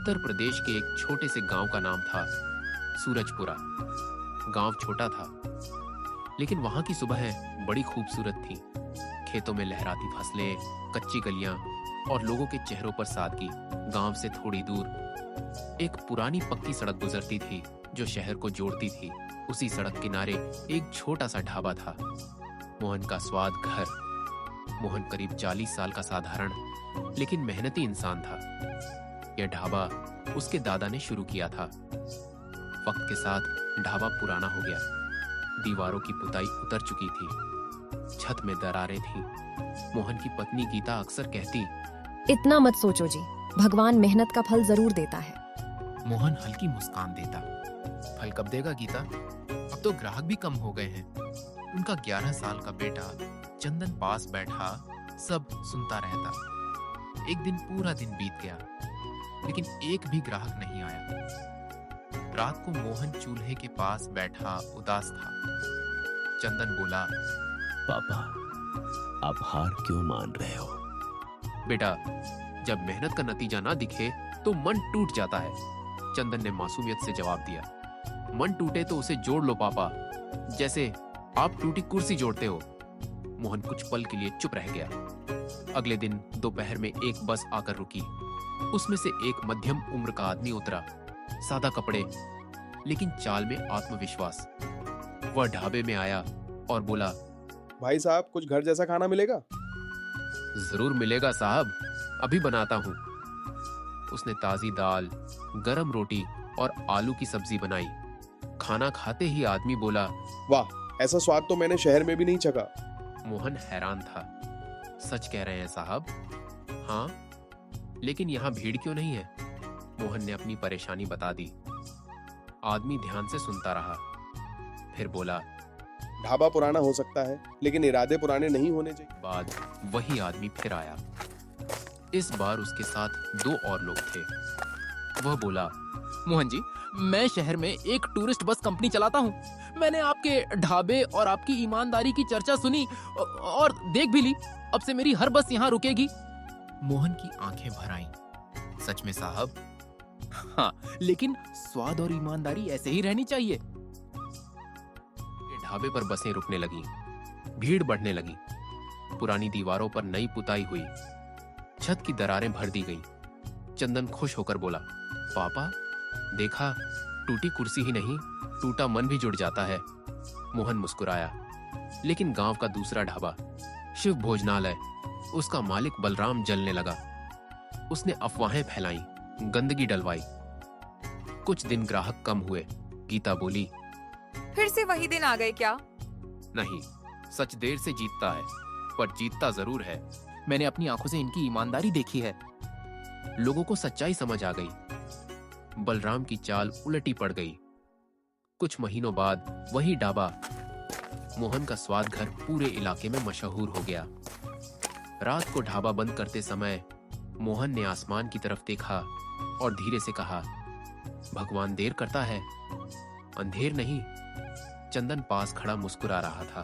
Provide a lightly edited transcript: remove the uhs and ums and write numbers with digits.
उत्तर प्रदेश के एक छोटे से गांव का नाम था सूरजपुरा। गांव छोटा था, लेकिन वहां की सुबह बड़ी खूबसूरत थी। खेतों में लहराती फसलें, कच्ची गलियां और लोगों के चेहरों पर सादगी। गांव से थोड़ी दूर एक पुरानी पक्की सड़क गुजरती थी जो शहर को जोड़ती थी। उसी सड़क किनारे एक छोटा सा ढाबा था। मोहन का स्वाद घर। मोहन करीब 40 साल का साधारण लेकिन मेहनती इंसान था। यह ढाबा उसके दादा ने शुरू किया था। वक्त के साथ ढाबा पुराना हो गया। दीवारों की पुताई उतर चुकी थी, छत में दरारें थीं। मोहन की पत्नी गीता अक्सर कहती, इतना मत सोचो जी, भगवान मेहनत का फल जरूर देता है। मोहन हल्की मुस्कान देता, फल कब देगा गीता? अब तो ग्राहक भी कम हो गए हैं। उनका 11 साल का बेटा चंदन पास बैठा सब सुनता रहता। एक दिन पूरा दिन बीत गया, लेकिन एक भी ग्राहक नहीं आया। रात को मोहन चूल्हे के पास बैठा उदास था। चंदन बोला, पापा, आप हार क्यों मान रहे हो? बेटा, जब मेहनत का नतीजा ना दिखे तो मन टूट जाता है। चंदन ने मासूमियत से जवाब दिया, मन टूटे तो उसे जोड़ लो पापा, जैसे आप टूटी कुर्सी जोड़ते हो। मोहन कुछ पल के लिए चुप रह गया। अगले दिन दोपहर में एक बस आकर रुकी। उसमें से एक मध्यम उम्र का आदमी उतरा, सादा कपड़े लेकिन चाल में आत्मविश्वास। वह ढाबे में आया और बोला, भाई साहब, कुछ घर जैसा खाना मिलेगा? जरूर मिलेगा साहब, अभी बनाता हूँ। उसने ताजी दाल, गरम रोटी और आलू की सब्जी बनाई। खाना खाते ही आदमी बोला, वाह, ऐसा स्वाद तो मैंने शहर में भी नहीं चखा। मोहन हैरान था। सच कह रहे हैं साहब? हाँ, लेकिन यहाँ भीड़ क्यों नहीं है? मोहन ने अपनी परेशानी बता दी। आदमी ध्यान से सुनता रहा, फिर बोला, ढाबा पुराना हो सकता है, लेकिन इरादे पुराने नहीं होने चाहिए। बाद वही आदमी फिर आया। इस बार उसके साथ 2 और लोग थे। वह बोला, मोहन जी, मैं शहर में एक टूरिस्ट बस कंपनी चलाता हूँ। मैंने आपके ढाबे और आपकी ईमानदारी की चर्चा सुनी और देख भी ली। अब से मेरी हर बस यहाँ रुकेगी। मोहन की आंखें भर आईं। सच में साहब? हाँ, लेकिन स्वाद और ईमानदारी ऐसे ही रहनी चाहिए। ढाबे पर बसें रुकने लगी, भीड़ बढ़ने लगी। पुरानी दीवारों पर नई पुताई हुई, छत की दरारें भर दी गई। चंदन खुश होकर बोला, पापा देखा, टूटी कुर्सी ही नहीं, टूटा मन भी जुड़ जाता है। मोहन मुस्कुराया। लेकिन गांव का दूसरा ढाबा, शिव भोजनालय, उसका मालिक बलराम जलने लगा। उसने अफवाहें फैलाई, गंदगी डलवाई। कुछ दिन ग्राहक कम हुए। गीता बोली, फिर से वही दिन आ गए क्या? नहीं, सच देर से जीतता है, पर जीतता जरूर है। मैंने अपनी आंखों से इनकी ईमानदारी देखी है। लोगों को सच्चाई समझ आ गई। बलराम की चाल उलटी पड़ गई। कुछ महीनों बाद वही ढाबा, मोहन का स्वाद घर, पूरे इलाके में मशहूर हो गया। रात को ढाबा बंद करते समय मोहन ने आसमान की तरफ देखा और धीरे से कहा, भगवान देर करता है, अंधेर नहीं। चंदन पास खड़ा मुस्कुरा रहा था।